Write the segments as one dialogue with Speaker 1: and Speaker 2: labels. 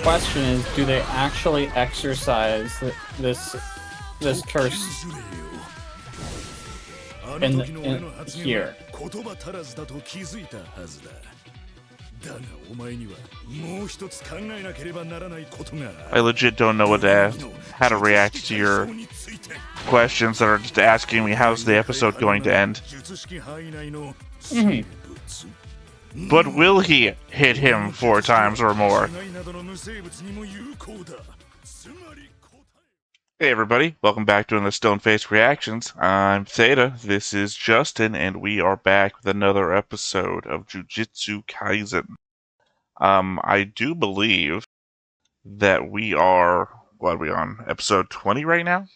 Speaker 1: question is, do they actually exercise this curse in here?
Speaker 2: I legit don't know how to react to your questions that are just asking me how's the episode going to end. But will he hit him 4 times or more? Hey everybody, welcome back to another Stone Face Reactions. I'm Theta, this is Justin, and we are back with another episode of Jujutsu Kaisen. I do believe that we are, what are we on, episode 20 right now?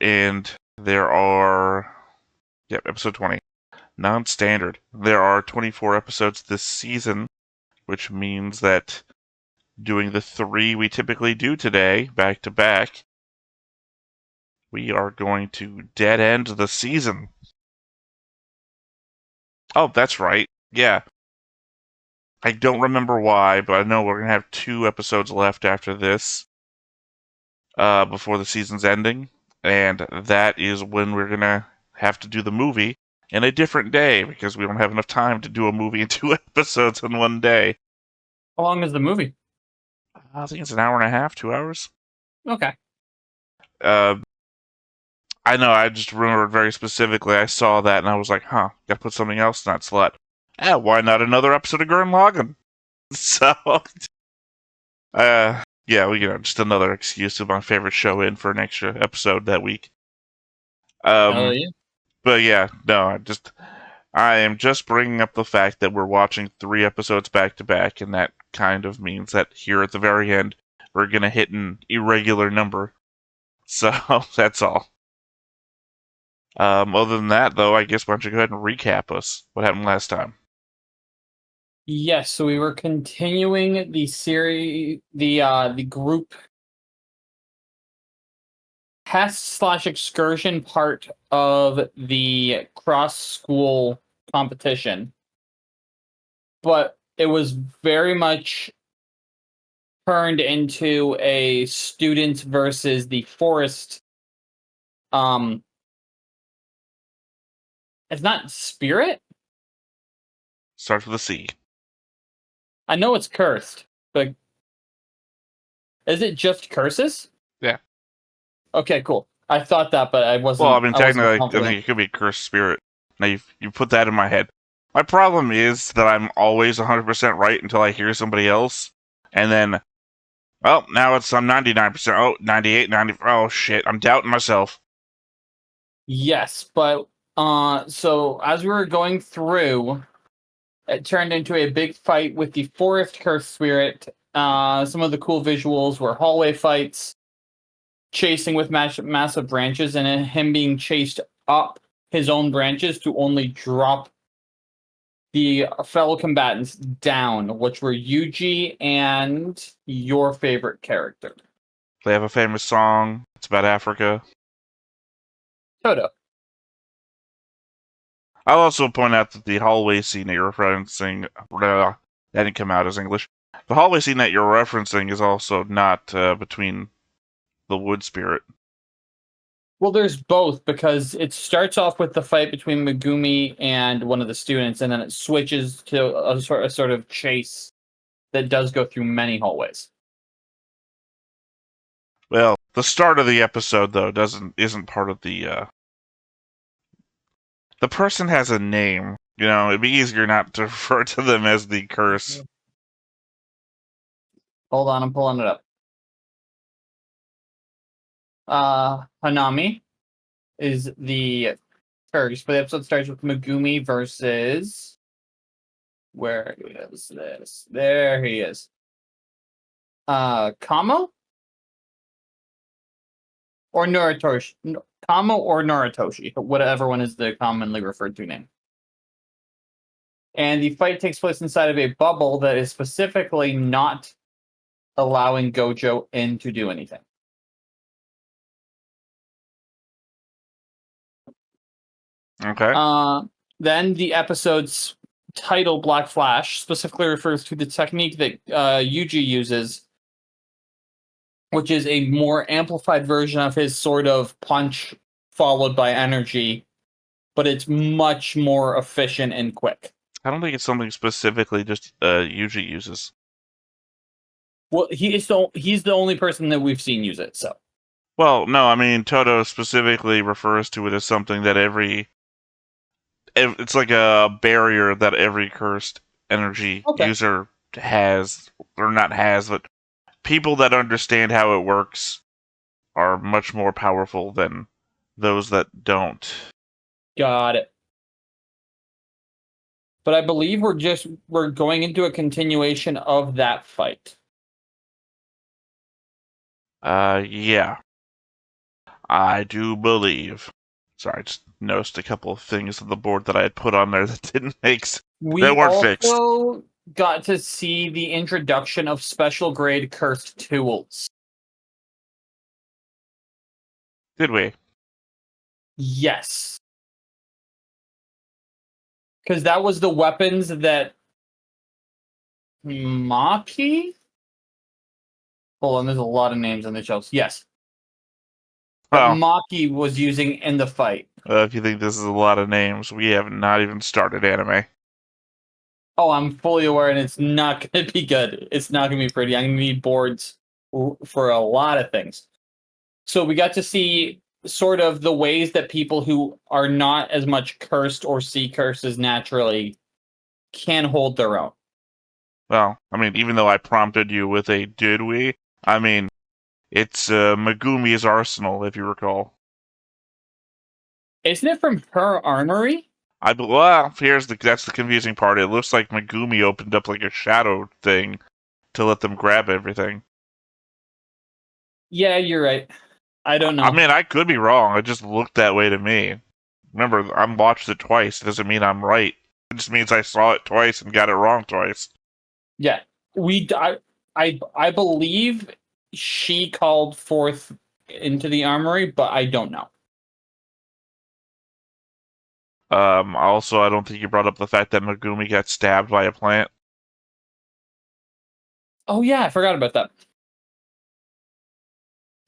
Speaker 2: And there are, episode 20. Nonstandard. There are 24 episodes this season, which means that doing the 3 we typically do today, back to back, we are going to dead end the season. Oh, that's right. Yeah. I don't remember why, but I know we're going to have 2 episodes left after this, before the season's ending, and that is when we're going to have to do the movie in a different day, because we don't have enough time to do a movie in 2 episodes in one day.
Speaker 1: How long is the movie?
Speaker 2: I think it's an hour and a half, 2 hours.
Speaker 1: Okay.
Speaker 2: I know, I just remembered very specifically, I saw that and I was like, gotta put something else in that slot. Why not another episode of Gurren Lagann? So, just another excuse to my favorite show in for an extra episode that week.
Speaker 1: Yeah.
Speaker 2: But yeah, no, I am just bringing up the fact that we're watching 3 episodes back to back, and that kind of means that here at the very end, we're gonna hit an irregular number. So, that's all. Other than that, though, I guess why don't you go ahead and recap us what happened last time?
Speaker 1: Yes, so we were continuing the series, the group test/excursion part of the cross-school competition, but it was very much turned into a student versus the forest. It's not spirit.
Speaker 2: Starts with a C.
Speaker 1: I know it's cursed, but is it just curses?
Speaker 2: Yeah.
Speaker 1: Okay, cool. I thought that, but I wasn't.
Speaker 2: Well, I mean, technically, I
Speaker 1: confident.
Speaker 2: think it could be a cursed spirit. Now, you put that in my head. My problem is that I'm always 100% right until I hear somebody else, and then, well, now I'm 99%, oh, 98, 90, oh shit, I'm doubting myself.
Speaker 1: Yes, but so as we were going through, it turned into a big fight with the forest curse spirit. Some of the cool visuals were hallway fights, chasing with massive branches, and him being chased up his own branches to only drop the fellow combatants down, which were Yuji and your favorite character.
Speaker 2: They have a famous song. It's about Africa.
Speaker 1: Toto.
Speaker 2: I'll also point out that the hallway scene that you're referencing, that didn't come out as English. The hallway scene that you're referencing is also not between the wood spirit.
Speaker 1: Well, there's both, because it starts off with the fight between Megumi and one of the students, and then it switches to a sort of chase that does go through many hallways.
Speaker 2: Well, the start of the episode though isn't part of the. The person has a name. You know, it'd be easier not to refer to them as the curse.
Speaker 1: Hold on, I'm pulling it up. Hanami is the curse, but the episode starts with Megumi versus. Where is this? There he is. Kamo? Or Noritoshi. Kamo or Noritoshi, whatever one is the commonly referred to name. And the fight takes place inside of a bubble that is specifically not allowing Gojo in to do anything.
Speaker 2: Okay.
Speaker 1: Then the episodes title Black Flash specifically refers to the technique that Yuji uses, which is a more amplified version of his sort of punch followed by energy, but it's much more efficient and quick.
Speaker 2: I don't think it's something specifically just Yuji uses.
Speaker 1: Well, he's the only person that we've seen use it, so.
Speaker 2: Well, no, I mean, Toto specifically refers to it as something that it's like a barrier that every cursed energy user has, or not has, but people that understand how it works are much more powerful than those that don't.
Speaker 1: Got it. But I believe we're going into a continuation of that fight.
Speaker 2: Yeah. I do believe. Sorry, I just noticed a couple of things on the board that I had put on there that didn't make sense.
Speaker 1: We
Speaker 2: They weren't fixed.
Speaker 1: also got to see the introduction of special grade cursed tools.
Speaker 2: Did we?
Speaker 1: Yes. Because that was the weapons that Maki? Hold on, there's a lot of names on the shelves. Yes. That Maki was using in the fight.
Speaker 2: If you think this is a lot of names, we have not even started anime.
Speaker 1: Oh, I'm fully aware, and it's not going to be good. It's not going to be pretty. I'm going to need boards for a lot of things. So we got to see sort of the ways that people who are not as much cursed or see curses naturally can hold their own.
Speaker 2: Well, I mean, even though I prompted you with a did we, I mean, it's Megumi's arsenal, if you recall.
Speaker 1: Isn't it from her armory?
Speaker 2: Well, that's the confusing part. It looks like Megumi opened up like a shadow thing to let them grab everything.
Speaker 1: Yeah, you're right. I don't know.
Speaker 2: I mean, I could be wrong. It just looked that way to me. Remember, I watched it twice. It doesn't mean I'm right. It just means I saw it twice and got it wrong twice.
Speaker 1: Yeah, I believe she called forth into the armory, but I don't know.
Speaker 2: Also, I don't think you brought up the fact that Megumi got stabbed by a plant.
Speaker 1: Oh yeah, I forgot about that.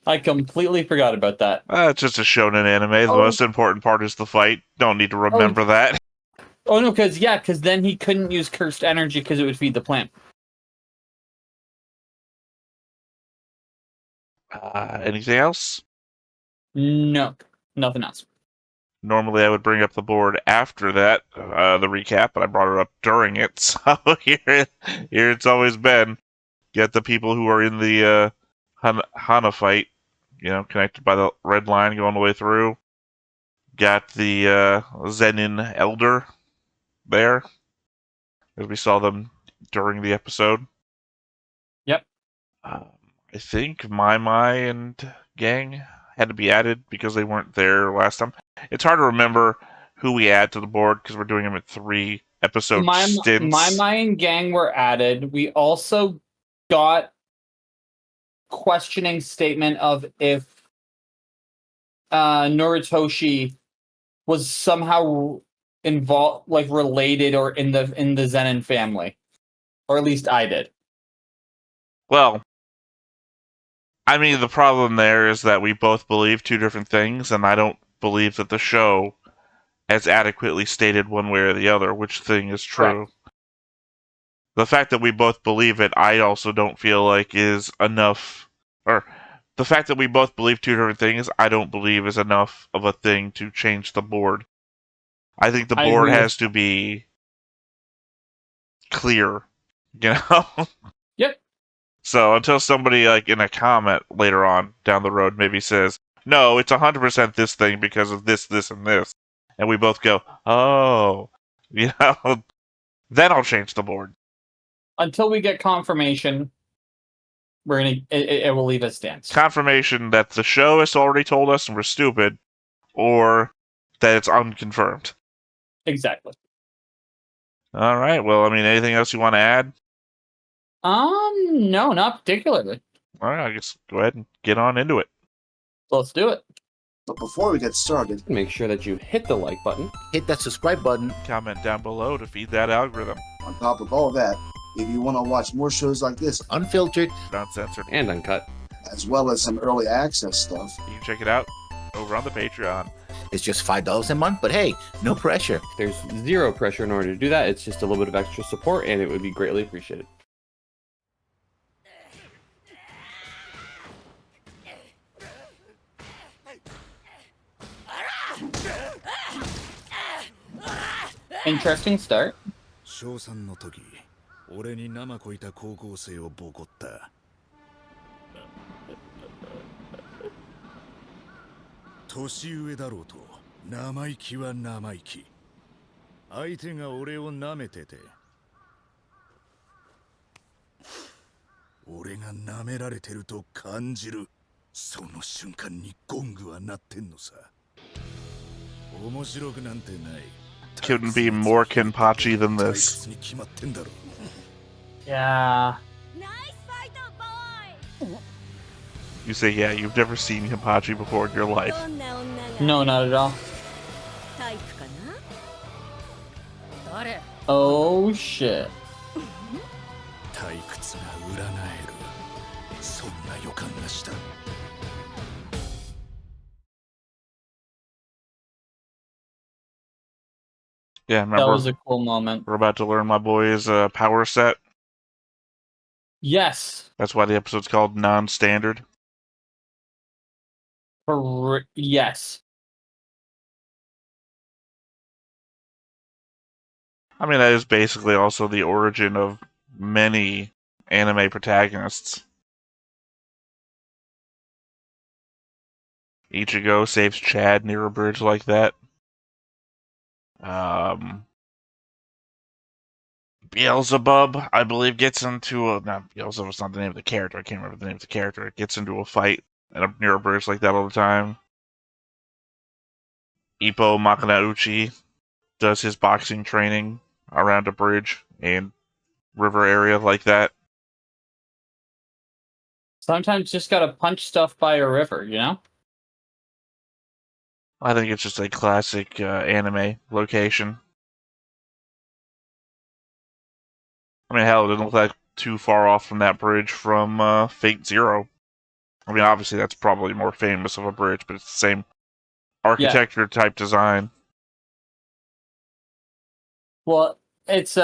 Speaker 1: I completely forgot about that.
Speaker 2: It's just a shonen anime. The most important part is the fight. Don't need to remember that.
Speaker 1: Oh no, because then he couldn't use cursed energy because it would feed the plant.
Speaker 2: Anything else?
Speaker 1: No, nothing else.
Speaker 2: Normally I would bring up the board after that, the recap, but I brought it up during it, so here it's always been. Get the people who are in the Hana fight, connected by the red line going the way through. Got the Zenin Elder there, as we saw them during the episode.
Speaker 1: Yep.
Speaker 2: I think Mai and gang had to be added because they weren't there last time. It's hard to remember who we add to the board because we're doing them at 3 episode stints.
Speaker 1: Mai and gang were added. We also got questioning statement of if Noritoshi was somehow involved, like related or in the Zenin family, or at least I did.
Speaker 2: Well, I mean, the problem there is that we both believe 2 different things, and I don't believe that the show has adequately stated one way or the other which thing is true. Correct. The fact that we both believe it, I also don't feel like is enough, or the fact that we both believe 2 different things, I don't believe is enough of a thing to change the board. I think the board has to be clear,
Speaker 1: Yep.
Speaker 2: So until somebody, like, in a comment later on down the road maybe says, no, it's 100% this thing because of this, this, and this, and we both go, oh, then I'll change the board.
Speaker 1: Until we get confirmation, it will leave as stands.
Speaker 2: Confirmation that the show has already told us and we're stupid, or that it's unconfirmed.
Speaker 1: Exactly.
Speaker 2: All right. Well, I mean, anything else you want to add?
Speaker 1: No, not particularly.
Speaker 2: All right. I guess go ahead and get on into it.
Speaker 1: Let's do it.
Speaker 3: But before we get started,
Speaker 4: Make sure that you hit the like button.
Speaker 5: Hit that subscribe button.
Speaker 2: Comment down below to feed that algorithm.
Speaker 3: on top of all that, if you want to watch more shows like this,
Speaker 5: Unfiltered.
Speaker 2: Not censored.
Speaker 4: And uncut.
Speaker 3: as well as some early access stuff,
Speaker 2: You can check it out over on the Patreon.
Speaker 5: It's just $5 a month, but hey, no pressure.
Speaker 4: There's zero pressure in order to do that. It's just a little bit of extra support, and it would be greatly appreciated.
Speaker 1: Interesting start.
Speaker 6: 小3の時、俺に生こいた高校生をボコった。年上だろうと、生意気は生意気。相手が俺を舐めてて、俺が舐められてると感じる。その瞬間にゴングは鳴ってんのさ。面白くなんてない。
Speaker 2: Couldn't be more Kenpachi than this.
Speaker 1: Yeah.
Speaker 2: You say, yeah, you've never seen Kenpachi before in your life.
Speaker 1: No, not at all. Oh shit.
Speaker 6: 退屈が占える。そんな予感がした。
Speaker 2: Yeah,
Speaker 1: That
Speaker 2: remember,
Speaker 1: was a cool moment.
Speaker 2: we're about to learn my boy's power set.
Speaker 1: Yes.
Speaker 2: That's why the episode's called Nonstandard.
Speaker 1: Yes.
Speaker 2: I mean, that is basically also the origin of many anime protagonists. Ichigo saves Chad near a bridge like that. Beelzebub, I believe, gets into a... Not Beelzebub's not the name of the character. I can't remember the name of the character. It gets into a fight near a bridge like that all the time. Ippo Makanauchi does his boxing training around a bridge and river area like that.
Speaker 1: Sometimes just gotta punch stuff by a river, you know?
Speaker 2: I think it's just a classic anime location. I mean, hell, it didn't look like too far off from that bridge from Fate Zero. I mean, obviously that's probably more famous of a bridge, but it's the same architecture type design.
Speaker 1: Well, it's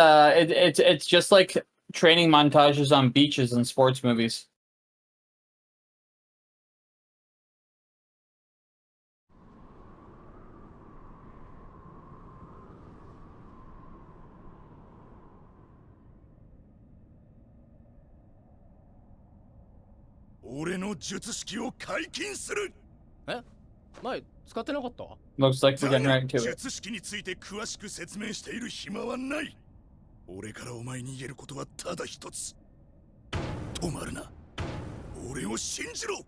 Speaker 1: just like training montages on beaches in sports movies. Looks like we're getting right into it.
Speaker 6: 術式について詳しく説明している暇はない。俺からお前に言えることはただ一つ。止まるな。俺を信じろ。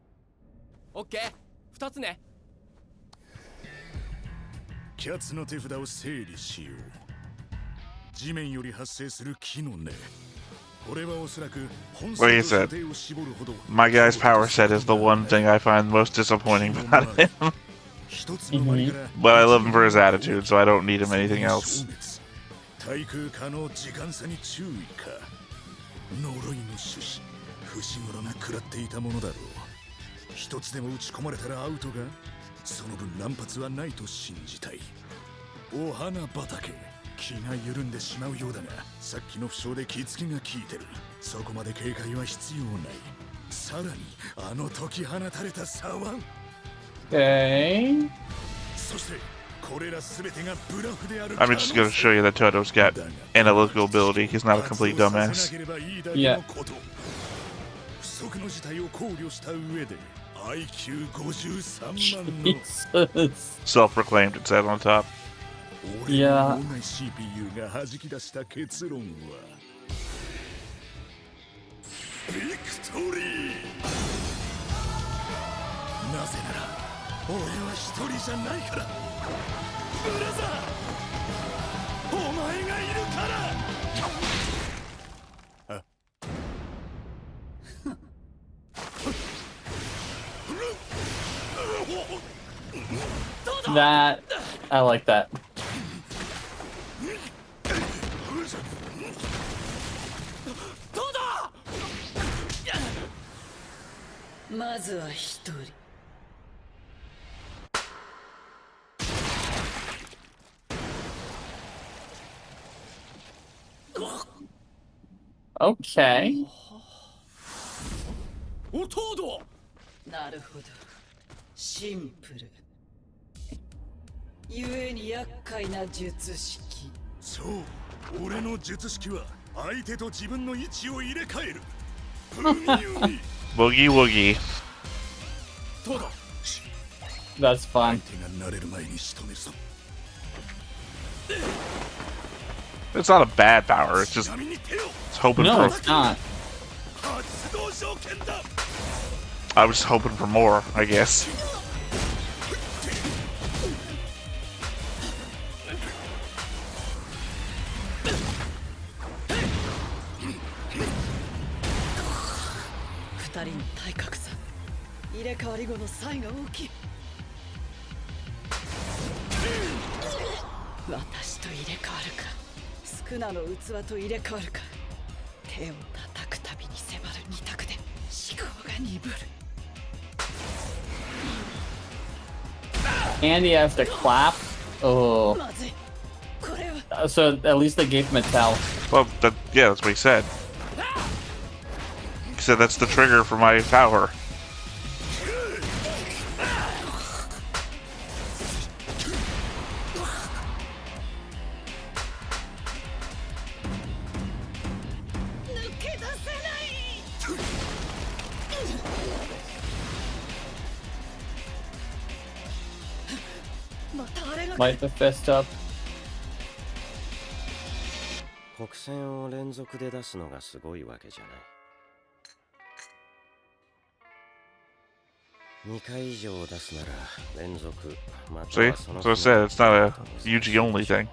Speaker 6: オッケー。二つね。キャツの手札を整理しよう。地面より発生する木の根。
Speaker 2: Like I said, my guy's power set is the one thing I find most disappointing about him. But I love him for his attitude, so I don't need him anything else.
Speaker 6: 気が緩んでしまうようだが、さっきの負傷で気付きが効いてる。そこまで警戒は必要ない。さらに、あの解き放たれた左
Speaker 1: Okay.
Speaker 6: 腕。そして、これらすべてがブラフである。
Speaker 2: I'm just going to show you that Toto's got analytical ability. He's not a complete dumbass.
Speaker 1: Yeah.
Speaker 6: 不測の事態を考慮した上で、IQ53 万の
Speaker 1: Jesus.
Speaker 2: Self-proclaimed, it says on top.
Speaker 1: Yeah.
Speaker 6: CPU が弾き出した結論はビクトリー。なぜなら俺は一人じゃないから。ブラザー、お前がいるから。あ。
Speaker 1: That I like that.
Speaker 7: まずは一人。
Speaker 1: Okay.
Speaker 6: おとど
Speaker 7: なるほど。シンプル。故に厄介な術式。
Speaker 6: そう俺の術式は相手と自分の位置を入れ替える
Speaker 2: Boogie woogie.
Speaker 6: どうだ
Speaker 1: That's fun.
Speaker 6: 手が慣れる前に仕留めるぞ
Speaker 2: It's not a bad power. It's just
Speaker 6: ちなみに手を
Speaker 2: it's hoping
Speaker 1: No,
Speaker 2: for.
Speaker 1: it's not.
Speaker 6: 発動条件だ
Speaker 2: I was hoping for more, I guess.
Speaker 7: 二人の体格差。入れ替わり後の差異が大きい。私と入れ替わるか、スクナの器と入れ替わるか。手を叩くたびに迫る二択で思考が鈍る。
Speaker 1: And he has to clap. Oh.
Speaker 7: まずい。これは
Speaker 1: So at least they gave him a tell.
Speaker 2: Well, yeah, that's what he said. He said that's the trigger for my power.
Speaker 7: 抜け出せない。またあれが
Speaker 1: Light the fist up.
Speaker 8: 国戦を連続で出すのがすごいわけじゃない。2回以上出すなら連続また
Speaker 2: See?
Speaker 8: はその
Speaker 2: So I said it's not a Yuji only thing.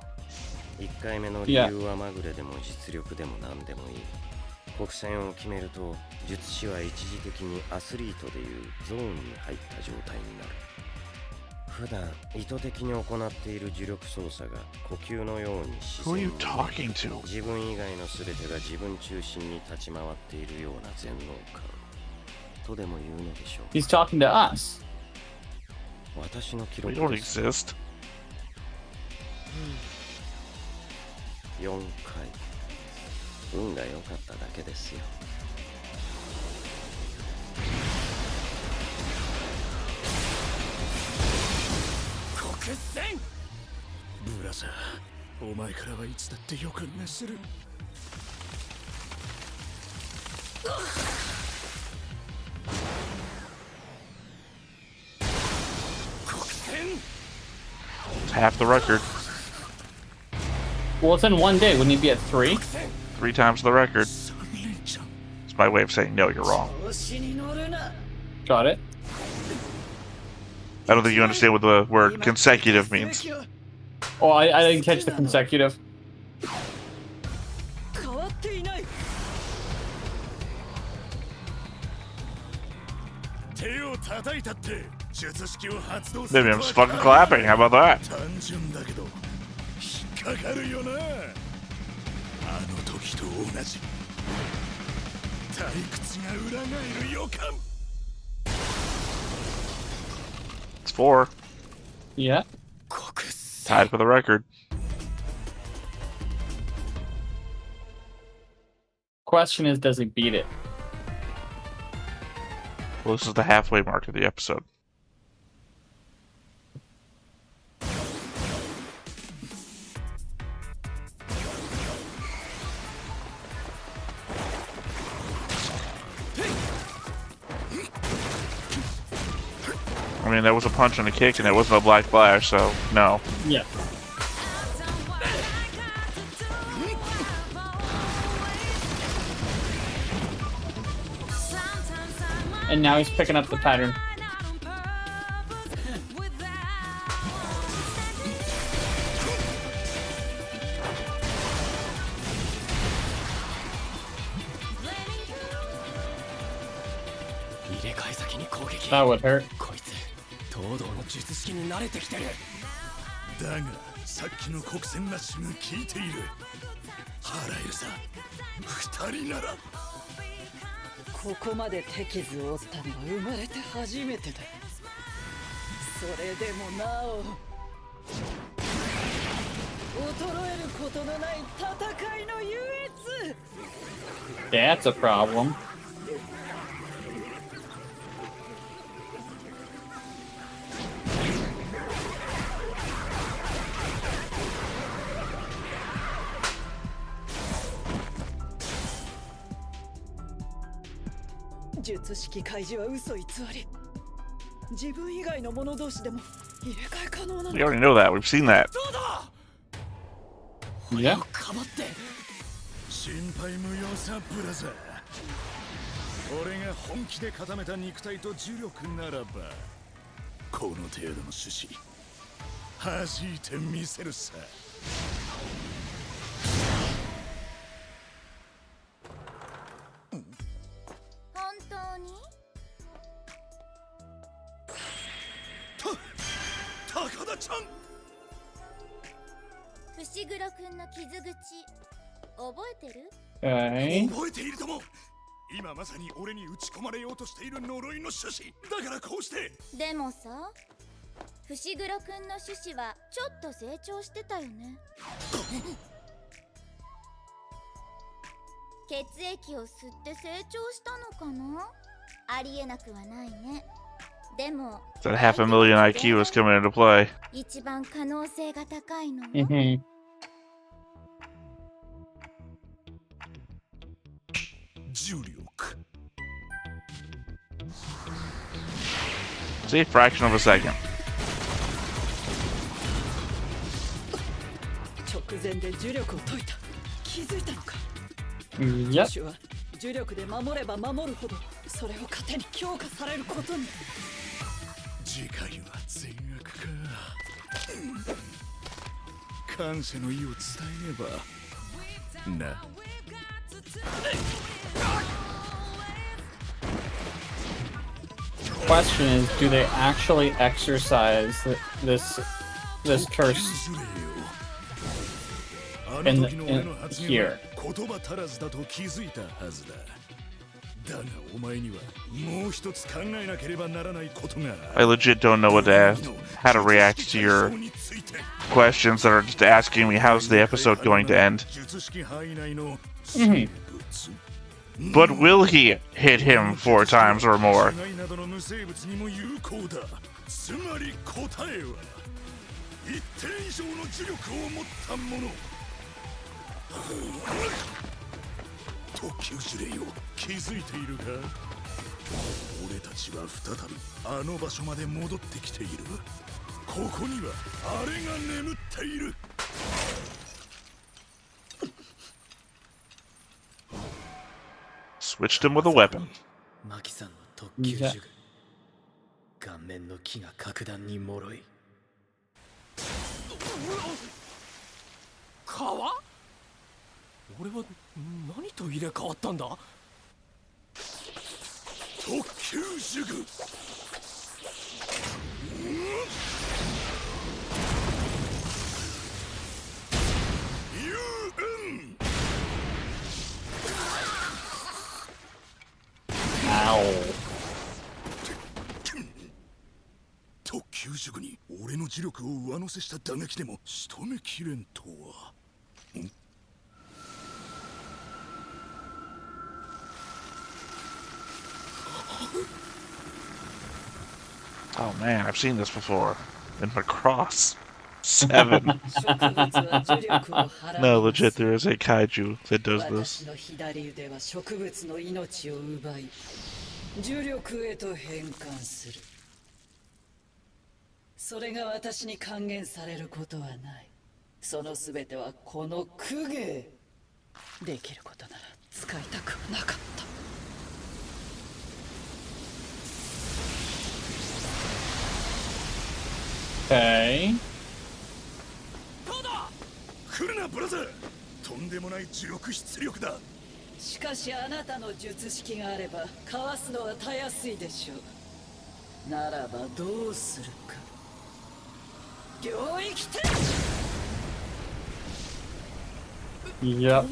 Speaker 8: 1回目の理由はまぐれでも実力でも何でもいい。国戦を決めると術師は一時的にアスリートでいうゾーンに入った状態になる。普段意図的に行っている呪力操作が呼吸のように自
Speaker 2: Who are
Speaker 8: 然
Speaker 2: you
Speaker 8: に
Speaker 2: talking to?
Speaker 8: 自分以外の全てが自分中心に立ち回っているような全能感とでも言うのでしょう。
Speaker 1: He's talking to us.
Speaker 8: 私の記
Speaker 2: We
Speaker 8: 録
Speaker 2: don't
Speaker 8: です。
Speaker 2: exist.
Speaker 8: 4回運が良かっただけですよ。
Speaker 6: 国戦ブラザーお前からはいつだってよく熱する
Speaker 2: It's half the record.
Speaker 1: Well, it's in one day. Wouldn't he be at 3?
Speaker 2: 3 times the record. It's my way of saying no, you're wrong.
Speaker 7: 調子に乗るな。
Speaker 1: Got it.
Speaker 2: I don't think you understand what the word consecutive means.
Speaker 1: Oh, I didn't catch the consecutive.
Speaker 7: 変わっていない。
Speaker 6: 手を叩いたって術式を発動す
Speaker 2: Maybe
Speaker 6: る
Speaker 2: I'm just fucking clapping. How about that?
Speaker 6: 単純だけど引っかかるよなあの時と同じ退屈が裏返る予感
Speaker 2: It's 4.
Speaker 1: Yeah.
Speaker 6: 国戦
Speaker 2: Tied for the record.
Speaker 1: Question is, does he beat it?
Speaker 2: Well, this is the halfway mark of the episode. I mean, that was a punch and a kick, and it wasn't a black flash, so no.
Speaker 1: Yeah. And now he's picking up the pattern. That would hurt.
Speaker 6: こいつ東堂の術式に慣れてきてるだがさっきの国戦ラッシュが効いている。払えるさ二人なら。
Speaker 7: ここまで手傷を負ったのは生まれて初めてだ。それでもなお衰えることのない戦いの優越。
Speaker 1: That's a problem.
Speaker 7: Jutsu開示は嘘偽り。自分以外の者同士でも入れ替え可能なの。
Speaker 2: We already know that. We've seen that.
Speaker 1: Yeah.
Speaker 6: かばって心配無用さブラザー。俺が本気で固めた肉体と重力ならばこの程度の趣旨弾いてみせるさ。
Speaker 9: 本当に？
Speaker 6: 高田ちゃん。
Speaker 9: 伏黒くんの傷口覚えてる？Okay.
Speaker 6: 覚えているとも。今まさに俺に打ち込まれようとしている呪いの趣旨だからこうして。
Speaker 9: でもさ、伏黒くんの種子はちょっと成長してたよね。血液を吸って成長したのかな？ありえなくはないね。でも
Speaker 2: That 500,000 IQ is coming into play.
Speaker 9: 一番可能性が高いのよ。
Speaker 1: Mm-hmm.
Speaker 6: 重力。
Speaker 2: It's a fraction of a second.
Speaker 7: 直前で呪力を解いた。気づいたのか。
Speaker 1: Yep.
Speaker 7: 主は呪力で守れば守るほどそれを糧に強化されることに。
Speaker 6: 次回は全額か。感謝の意を伝えねばな。
Speaker 1: Question is, do they actually exercise this curse in here?
Speaker 6: 言葉足らずだと気づいたはずだ。だがお前にはもう一つ考えなければならないことが。
Speaker 2: I legit don't know what to ask, how to react to your questions that are just asking me how's the episode going to end.
Speaker 1: Mm-hmm.
Speaker 2: But will he hit him 4 times or more?
Speaker 6: つまり答えは一定以上の呪力を持ったもの。特級呪霊よ、気づいているか？俺たちは再びあの場所まで戻ってきている。ここにはあれが眠っている。
Speaker 2: Switched him with a weapon.
Speaker 10: マキさんの特級呪具。顔面の木が格段に脆い。
Speaker 11: 皮？俺は何と入れ替わったんだ？
Speaker 6: 特級呪具。特級呪具に俺の磁力を上乗せした打撃でも仕留めきれんとは。
Speaker 2: Oh man, I've seen this before. In Macross 7. No, legit, there is a kaiju that does this.
Speaker 7: 重力へと変換する。それが私に還元されることはない。そのすべてはこの公家。できることなら使いたくはなかった。
Speaker 1: Okay.
Speaker 6: 来るなブラザー。とんでもない磁力出力だ。
Speaker 7: しかしあなたの術式があればかわすのはたやすいでしょう。ならばどうするか。
Speaker 1: Yep.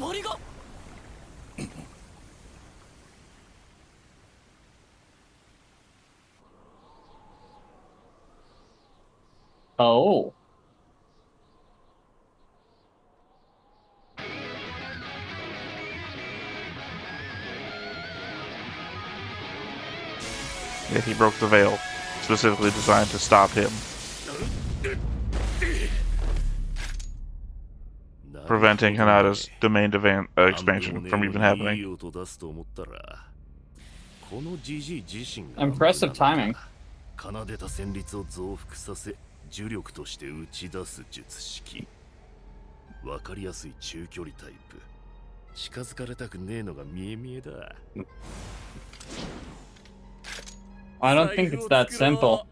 Speaker 1: Oh.
Speaker 2: Yeah, he broke the veil, specifically designed to stop him, preventing Hanada's domain expansion from even happening.
Speaker 1: Impressive timing.
Speaker 6: 奏でた旋律を増幅させ呪力として打ち出す術式。わかりやすい中距離タイプ。近づかれたくねえのが見え見えだ。
Speaker 1: I don't think it's that simple.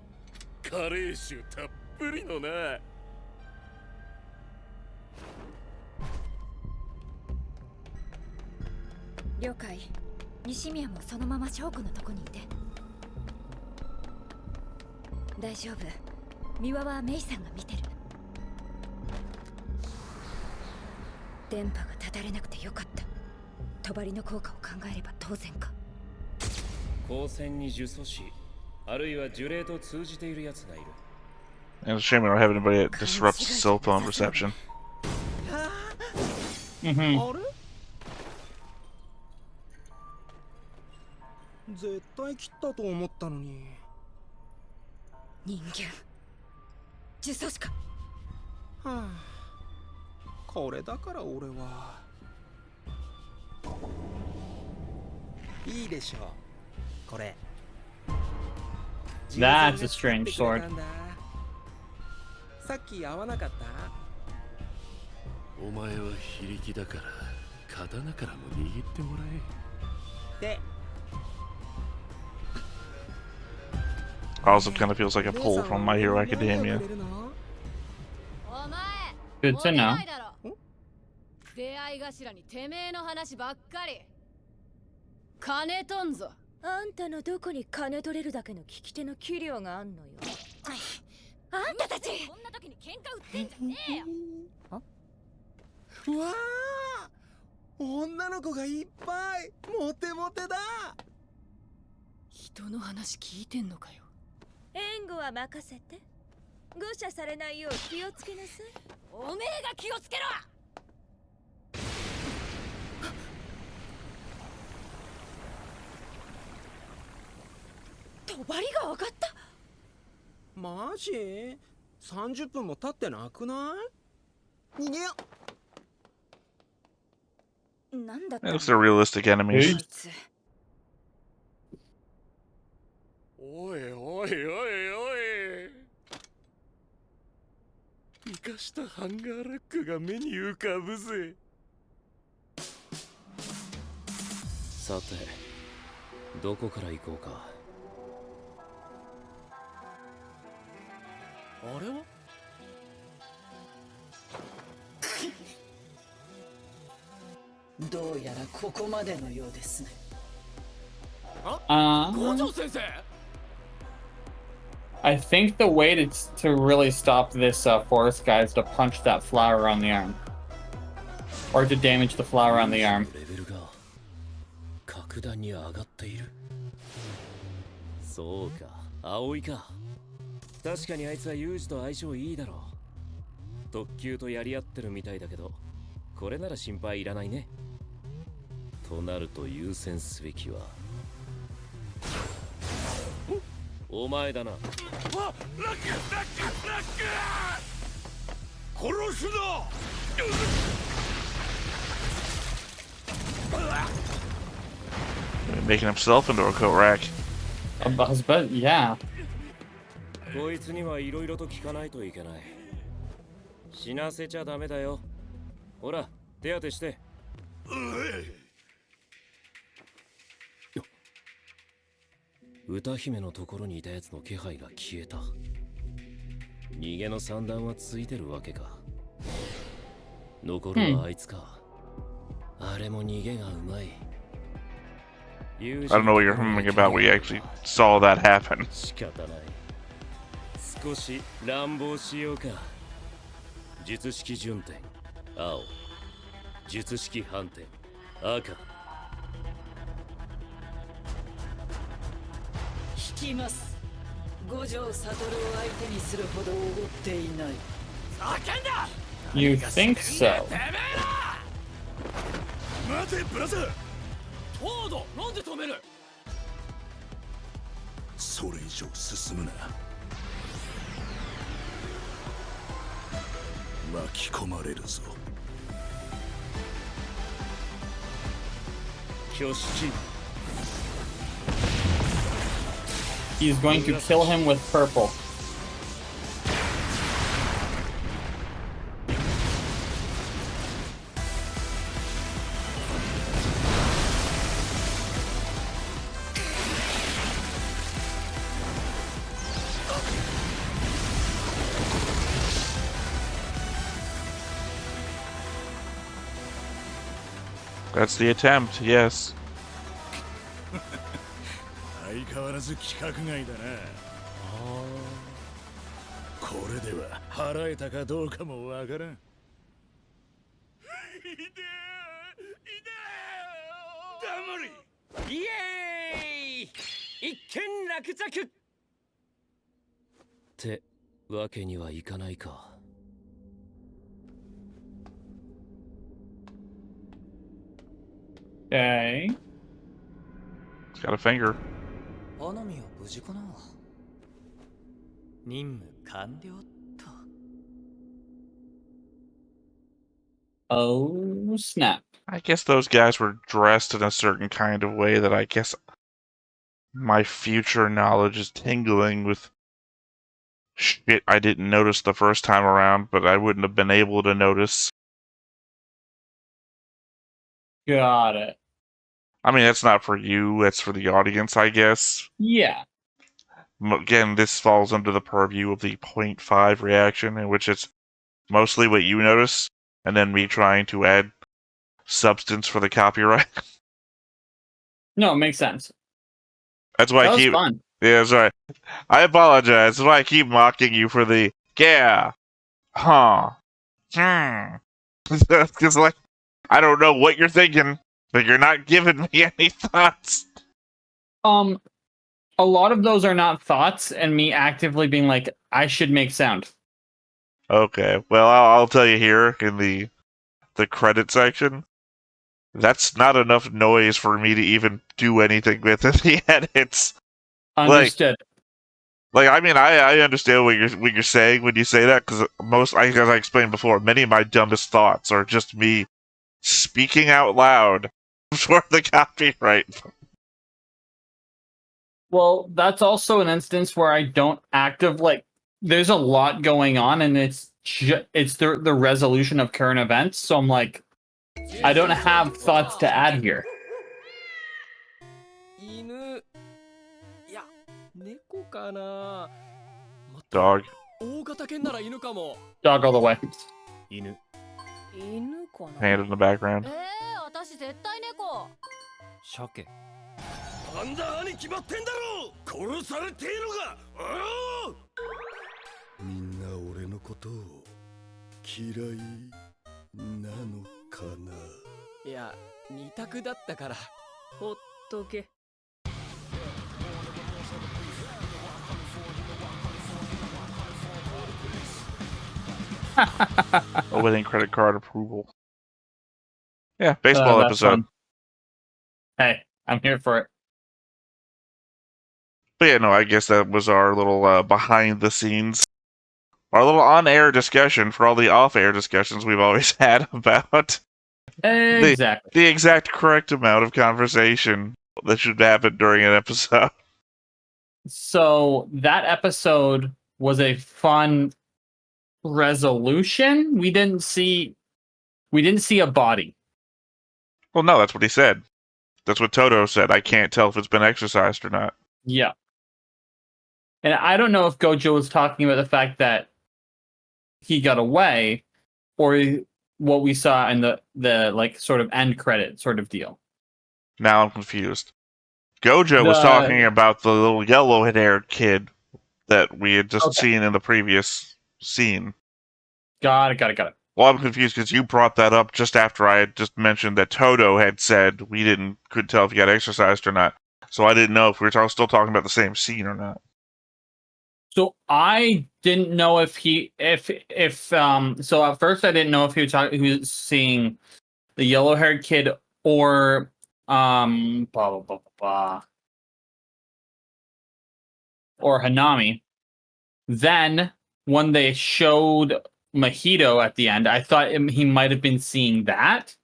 Speaker 6: カレー臭たっぷりのな。
Speaker 12: 了解。西宮もそのまま翔子のとこにいて。大丈夫。三輪はメイさんが見てる。電波が断たれなくてよかった。帳の効果を考えれば当然か。
Speaker 8: 光線に呪詛師、あるいは呪霊と通じている奴がいる。
Speaker 2: And it's a shame we don't have anybody that disrupts cell phone reception.
Speaker 10: あれ絶対切ったと思ったのに。
Speaker 12: 人間呪詛師か。
Speaker 10: はあ、これだから俺は。いいでしょう。これ。
Speaker 1: That's a strange sword.
Speaker 10: さっき合わなかった？
Speaker 6: お前は非力だから刀からも握ってもらえ。で。
Speaker 2: Also kind of feels like a pull from My Hero Academia.
Speaker 1: Good to know.
Speaker 13: 出会い頭にてめえの話ばっかり。金とんぞ。
Speaker 12: あんたのどこに金取れるだけの聞き手の器量があんのよ。あんたたち
Speaker 13: こんな時に喧嘩売ってんじゃねえよ。
Speaker 10: うわあ、女の子がいっぱい。モテモテだ。
Speaker 13: 人の話聞いてんのかよ。
Speaker 12: 援護は任せて。誤射されないよう気をつけなさい。
Speaker 13: おめえが気をつけろ。
Speaker 12: 帳が上がった。
Speaker 10: マジ？30分も経ってなくない？逃げよ。
Speaker 12: なんだっ
Speaker 2: It looks like realistic enemies.
Speaker 6: おいおいおいおい。生かしたハンガーラックが目に浮かぶぜ。
Speaker 8: さて、どこから行こうか。
Speaker 10: あれは？
Speaker 7: どうやらここまでのようですね。
Speaker 11: 五条先生。
Speaker 1: I think the way to really stop this forest guy is to punch that flower on the arm. Or to damage the flower on the arm.
Speaker 8: レベルが格段に上がっている。そうか、葵か。確かにあいつはユージと相性いいだろう。特級とやり合ってるみたいだけど、これなら心配いらないね。となると優先すべきはお前だな。
Speaker 6: わ、ラックラックラック。殺すぞ。
Speaker 2: Making himself into a coat rack.
Speaker 1: But yeah.
Speaker 8: こいつにはいろいろと聞かないといけない。死なせちゃダメだよ。ほら、手当てして。歌姫のところにいたやつの気配が消えた。逃げの算段はついてるわけか。残るはあいつか。あれも逃げがうまい。
Speaker 2: I don't know what you're humming about. We actually saw that happen.
Speaker 8: 仕方ない。少し乱暴しようか。術式順転青、術式反転赤。
Speaker 7: 引きます。五条悟を相手にするほどおごっていない。叫んだ。
Speaker 1: You think so?
Speaker 6: 待てブラザー。
Speaker 11: フォード、なんで止める？
Speaker 6: それ以上進むな。巻き込まれるぞ。
Speaker 8: 挙式。
Speaker 1: He's going to kill him with purple.
Speaker 2: That's the attempt, yes.
Speaker 6: 相変わらず規格外だな。これでは払えたかどうかもわからん。
Speaker 8: イエーイ！一件落着ってわけにはいかないか。
Speaker 1: Okay.
Speaker 2: He's got a finger.
Speaker 10: 花見は無事かな。任務完了と。
Speaker 1: Oh snap.
Speaker 2: I guess those guys were dressed in a certain kind of way that I guess my future knowledge is tingling with shit I didn't notice the first time around, but I wouldn't have been able to notice.
Speaker 1: Got it.
Speaker 2: I mean, that's not for you, that's for the audience, I guess.
Speaker 1: Yeah.
Speaker 2: Again, this falls under the purview of the 0.5 reaction, in which it's mostly what you notice, and then me trying to add substance for the copyright.
Speaker 1: No, it makes sense.
Speaker 2: That's why
Speaker 1: That
Speaker 2: I
Speaker 1: was
Speaker 2: keep.
Speaker 1: fun.
Speaker 2: Yeah, sorry. I apologize. That's why I keep mocking you for the yeah, huh, Because like, I don't know what you're thinking, but you're not giving me any thoughts.
Speaker 1: A lot of those are not thoughts, and me actively being like, I should make sound.
Speaker 2: Okay, well, I'll tell you here in the credit section. That's not enough noise for me to even do anything with in the edits.
Speaker 1: Understood.
Speaker 2: Like I mean, I understand what you're saying when you say that, because as I explained before, many of my dumbest thoughts are just me speaking out loud for the copyright.
Speaker 1: Well, that's also an instance where I don't there's a lot going on, and it's the resolution of current events. So I'm like, I don't have thoughts to add here.
Speaker 11: 犬。いや、猫かな。
Speaker 2: Dog.
Speaker 11: 大型犬なら犬かも。
Speaker 1: Dog all the way.
Speaker 11: 犬。
Speaker 13: 犬かな。
Speaker 2: Hand in the background.
Speaker 13: 私絶対猫。
Speaker 11: 鮭。
Speaker 6: なんだに決まってんだろう。殺されているが。みんな俺のことを嫌いなのかな。
Speaker 11: いや、二択だったからほっとけ。
Speaker 2: Awaiting credit card approval. Yeah, baseball
Speaker 1: That's
Speaker 2: episode.
Speaker 1: fun. Hey, I'm here for it.
Speaker 2: But yeah, no, I guess that was our little behind the scenes, our little on-air discussion for all the off-air discussions we've always had about
Speaker 1: Exactly.
Speaker 2: the exact correct amount of conversation that should happen during an episode.
Speaker 1: So that episode was a fun resolution. We didn't see a body.
Speaker 2: Well, no, that's what he said. That's what Toto said. I can't tell if it's been exercised or not.
Speaker 1: Yeah. And I don't know if Gojo was talking about the fact that he got away, or what we saw in the like sort of end credit sort of deal.
Speaker 2: Now I'm confused. Gojo was talking about the little yellow-haired kid that we had just seen in the previous scene.
Speaker 1: Got it.
Speaker 2: Well, I'm confused because you brought that up just after I had just mentioned that Toto had said we couldn't tell if he got exercised or not. So I didn't know if we were still talking about the same scene or not.
Speaker 1: So I didn't know if so at first I didn't know if he was seeing the yellow-haired kid or blah blah blah blah or Hanami. Then when they showed Mahito at the end, I thought he might have been seeing that.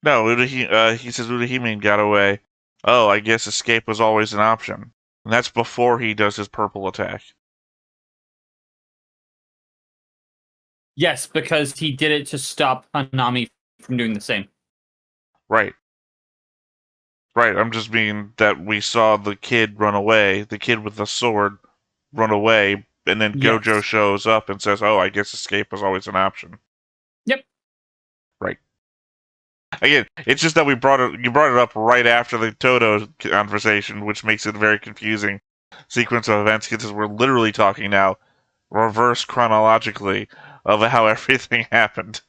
Speaker 2: No, he says Urahime got away. Oh, I guess escape was always an option. And that's before he does his purple attack.
Speaker 1: Yes, because he did it to stop Hanami from doing the same.
Speaker 2: Right. I'm just meaning that we saw the kid run away, the kid with the sword run away, and then Gojo shows up and says, oh, I guess escape was always an option.
Speaker 1: Yep.
Speaker 2: Right. Again, it's just that you brought it up right after the Toto conversation, which makes it a very confusing sequence of events, because we're literally talking now reverse chronologically of how everything happened.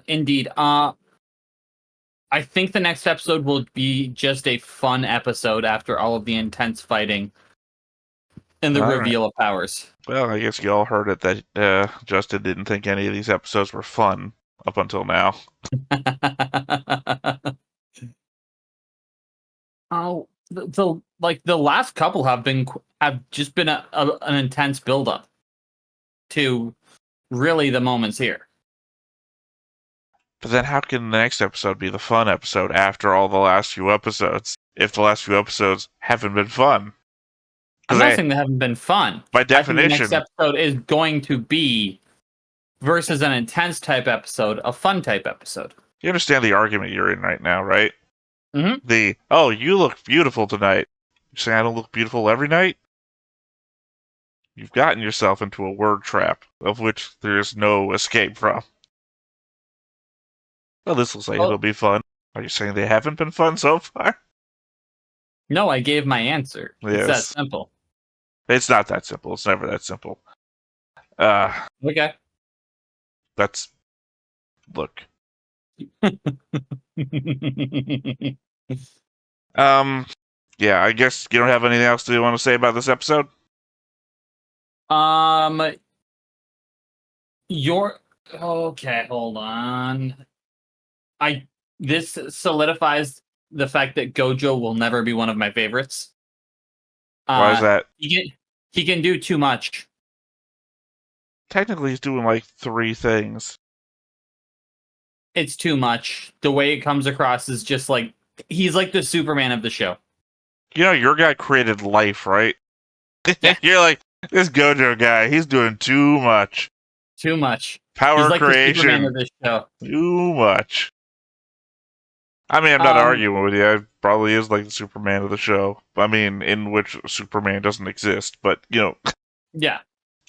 Speaker 1: Indeed. I think the next episode will be just a fun episode after all of the intense fighting and the reveal of powers.
Speaker 2: Well, I guess you all heard it that Justin didn't think any of these episodes were fun up until now.
Speaker 1: Oh, the last couple have just been an intense build-up to really the moments here.
Speaker 2: But then how can the next episode be the fun episode after all the last few episodes, if the last few episodes haven't been fun?
Speaker 1: I'm not saying they haven't been fun.
Speaker 2: By definition,
Speaker 1: I think the next episode is going to be, versus an intense type episode, a fun type episode.
Speaker 2: You understand the argument you're in right now, right?
Speaker 1: Mm-hmm.
Speaker 2: Oh, you look beautiful tonight. You're saying I don't look beautiful every night? You've gotten yourself into a word trap, of which there is no escape from. Well, this looks like it'll be fun. Are you saying they haven't been fun so far?
Speaker 1: No, I gave my answer.
Speaker 2: Yes.
Speaker 1: It's that simple.
Speaker 2: It's not that simple. It's never that simple.
Speaker 1: Okay.
Speaker 2: Look. Yeah, I guess you don't have anything else to want to say about this episode?
Speaker 1: Okay, hold on. This solidifies the fact that Gojo will never be one of my favorites.
Speaker 2: Why is that?
Speaker 1: He can do too much.
Speaker 2: Technically, he's doing like 3 things.
Speaker 1: It's too much. The way it comes across is just like he's like the Superman of the show.
Speaker 2: You know, your guy created life, right? You're like, this Gojo guy, he's doing too much.
Speaker 1: Too much.
Speaker 2: Power
Speaker 1: he's like
Speaker 2: creation.
Speaker 1: The Superman of this show.
Speaker 2: Too much. I mean, I'm not arguing with you. I probably is like the Superman of the show. I mean, in which Superman doesn't exist, but, you know.
Speaker 1: Yeah.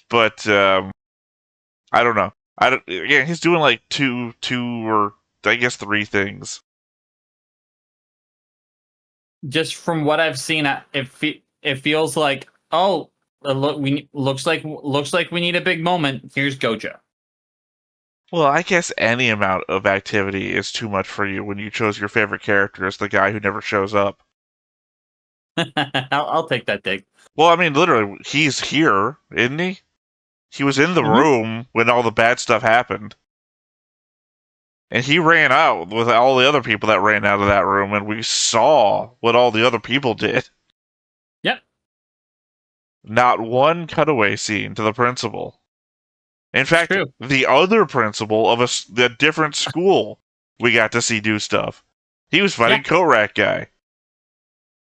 Speaker 2: But, I don't know. He's doing like two or I guess 3 things.
Speaker 1: Just from what I've seen, it feels like, oh, looks like we need a big moment. Here's Gojo.
Speaker 2: Well, I guess any amount of activity is too much for you when you chose your favorite character as the guy who never shows up.
Speaker 1: I'll take that dig.
Speaker 2: Well, I mean, literally, he's here, isn't he? He was in the room when all the bad stuff happened. And he ran out with all the other people that ran out of that room, and we saw what all the other people did.
Speaker 1: Yep.
Speaker 2: Not one cutaway scene to the principal. In fact, the other principal of a different school we got to see do stuff. He was fighting Korak guy.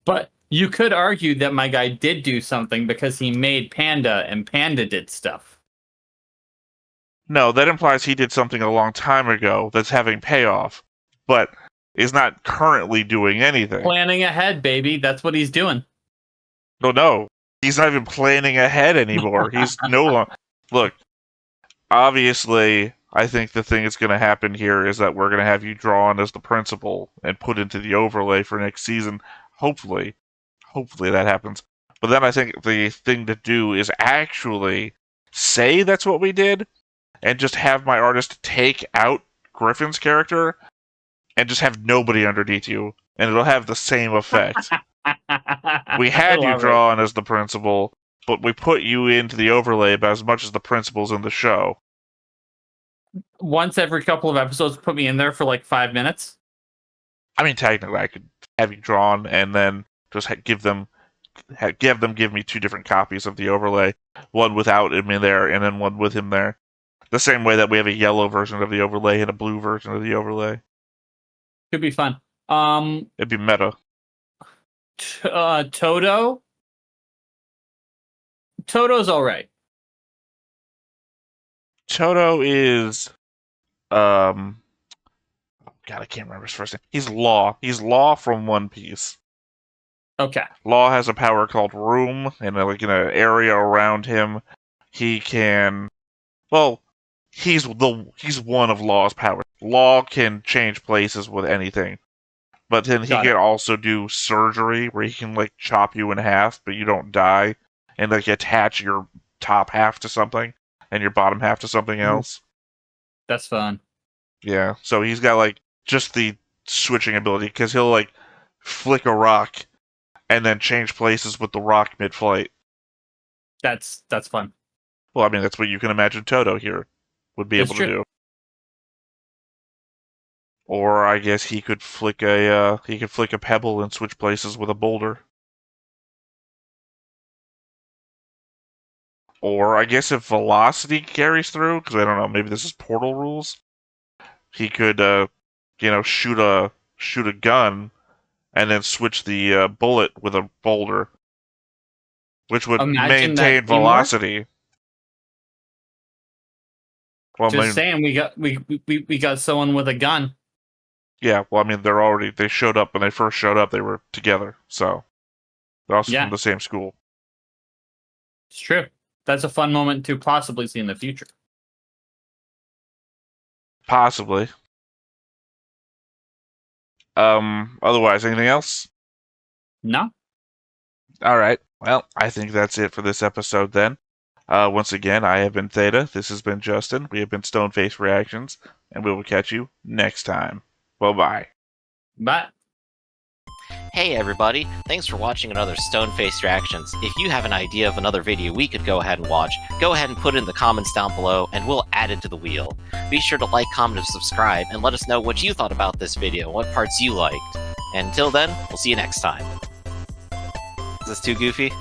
Speaker 1: But you could argue that my guy did do something because he made Panda, and Panda did stuff.
Speaker 2: No, that implies he did something a long time ago that's having payoff, but is not currently doing anything.
Speaker 1: Planning ahead, baby. That's what he's doing.
Speaker 2: No. He's not even planning ahead anymore. He's no longer... Look, obviously, I think the thing that's going to happen here is that we're going to have you drawn as the principal and put into the overlay for next season. Hopefully that happens. But then I think the thing to do is actually say that's what we did, and just have my artist take out Griffin's character, and just have nobody underneath you, and it'll have the same effect. We had you drawn as the principal, but we put you into the overlay about as much as the principal's in the show.
Speaker 1: Once every couple of episodes, put me in there for like 5 minutes.
Speaker 2: I mean, technically, I could have you drawn and then just give them give me 2 different copies of the overlay, one without him in there, and then one with him there. The same way that we have a yellow version of the overlay and a blue version of the overlay.
Speaker 1: Could be fun.
Speaker 2: It'd be meta.
Speaker 1: Toto. Toto's all right.
Speaker 2: Toto is, God, I can't remember his first name. He's Law. He's Law from One Piece.
Speaker 1: Okay.
Speaker 2: Law has a power called Room, and like in an area around him, he can. Well, he's one of Law's powers. Law can change places with anything, but then he can also do surgery where he can like chop you in half, but you don't die, and like attach your top half to something and your bottom half to something else.
Speaker 1: That's fun.
Speaker 2: Yeah, so he's got like just the switching ability because he'll like flick a rock and then change places with the rock mid-flight.
Speaker 1: That's fun.
Speaker 2: Well, I mean, that's what you can imagine Toto here would be able to do. Or I guess he could flick a pebble and switch places with a boulder. Or I guess if velocity carries through, because I don't know, maybe this is Portal rules. He could, shoot a gun and then switch the bullet with a boulder, which would maintain velocity. Well,
Speaker 1: just saying, we got someone with a gun.
Speaker 2: Yeah, well, I mean, they showed up when they first showed up. They were together, so they're also from the same school.
Speaker 1: It's true. That's a fun moment to possibly see in the future.
Speaker 2: Possibly. Otherwise, anything else?
Speaker 1: No.
Speaker 2: All right. Well, I think that's it for this episode then. Once again, I have been Theta. This has been Justin. We have been Stoneface Reactions, and we will catch you next time. Bye-bye.
Speaker 1: Bye.
Speaker 14: Hey everybody, thanks for watching another Stoneface Reactions. If you have an idea of another video we could go ahead and watch, go ahead and put it in the comments down below and we'll add it to the wheel. Be sure to like, comment, and subscribe and let us know what you thought about this video and what parts you liked. And until then, we'll see you next time. Is this too goofy?